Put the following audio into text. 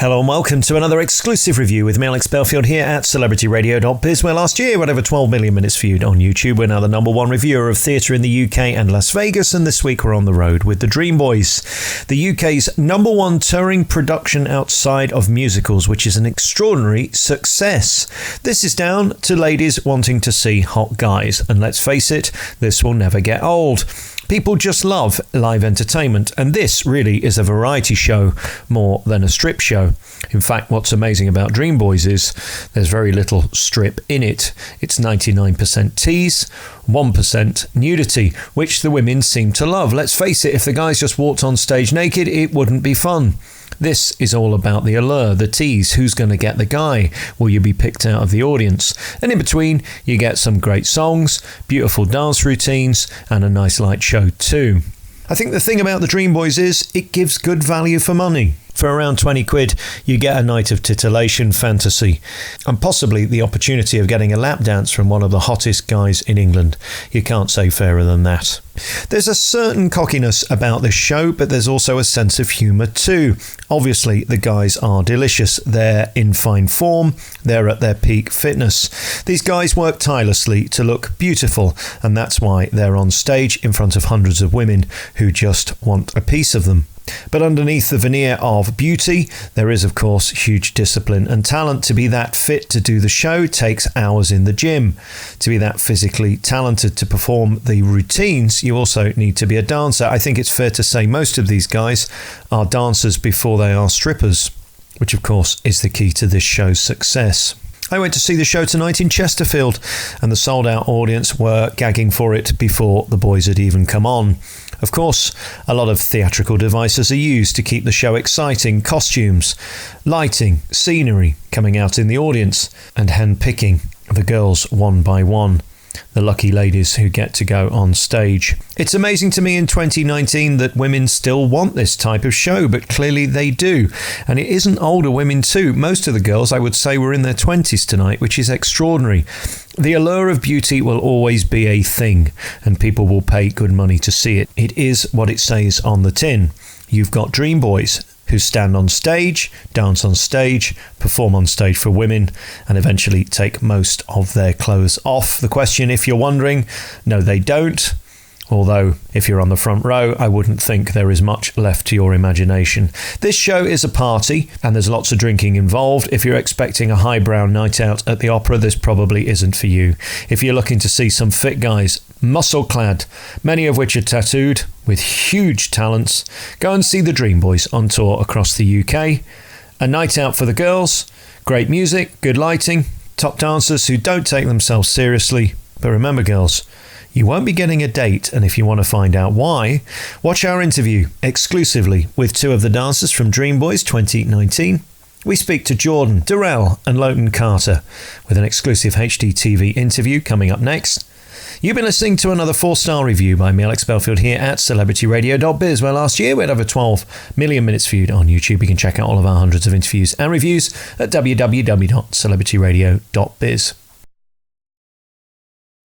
Hello and welcome to another exclusive review with me, Alex Belfield, here at celebrityradio.biz, where last year we had over 12 million minutes viewed on YouTube. We're now the number one reviewer of theatre in the UK and Las Vegas, and this week we're on the road with the Dreamboys, the UK's number one touring production outside of musicals, which is an extraordinary success. This is down to ladies wanting to see hot guys, and let's face it, this will never get old. People just love live entertainment, and this really is a variety show more than a strip show. In fact, what's amazing about Dreamboys is there's very little strip in it. It's 99% tease, 1% nudity, which the women seem to love. Let's face it, if the guys just walked on stage naked, it wouldn't be fun. This is all about the allure, the tease, who's going to get the guy, will you be picked out of the audience? And in between, you get some great songs, beautiful dance routines, and a nice light show too. I think the thing about the Dreamboys is it gives good value for money. For around 20 quid, you get a night of titillation, fantasy, and possibly the opportunity of getting a lap dance from one of the hottest guys in England. You can't say fairer than that. There's a certain cockiness about this show, but there's also a sense of humour too. Obviously, the guys are delicious. They're in fine form. They're at their peak fitness. These guys work tirelessly to look beautiful, and that's why they're on stage in front of hundreds of women who just want a piece of them. But underneath the veneer of beauty, there is, of course, huge discipline and talent. To be that fit to do the show takes hours in the gym. To be that physically talented to perform the routines, you also need to be a dancer. I think it's fair to say most of these guys are dancers before they are strippers, which, of course, is the key to this show's success. I went to see the show tonight in Chesterfield, and the sold-out audience were gagging for it before the boys had even come on. Of course, a lot of theatrical devices are used to keep the show exciting: costumes, lighting, scenery coming out in the audience, and hand-picking the girls one by one, the lucky ladies who get to go on stage. It's amazing to me in 2019 that women still want this type of show, but clearly they do. And it isn't older women too. Most of the girls, I would say, were in their 20s tonight, which is extraordinary. The allure of beauty will always be a thing, and people will pay good money to see it. It is what it says on the tin. You've got Dreamboys, who stand on stage, dance on stage, perform on stage for women, and eventually take most of their clothes off. The question, if you're wondering, no, they don't. Although, if you're on the front row, I wouldn't think there is much left to your imagination. This show is a party, and there's lots of drinking involved. If you're expecting a highbrow night out at the opera, this probably isn't for you. If you're looking to see some fit guys, muscle-clad, many of which are tattooed, with huge talents, go and see the Dreamboys on tour across the UK. A night out for the girls, great music, good lighting, top dancers who don't take themselves seriously. But remember, girls, you won't be getting a date, and if you want to find out why, watch our interview exclusively with two of the dancers from Dreamboys 2019. We speak to Jordan, Darrell and Lowton Carter with an exclusive HDTV interview coming up next. You've been listening to another 4-star review by me, Alex Belfield, here at celebrityradio.biz, where last year we had over 12 million minutes viewed on YouTube. You can check out all of our hundreds of interviews and reviews at www.celebrityradio.biz.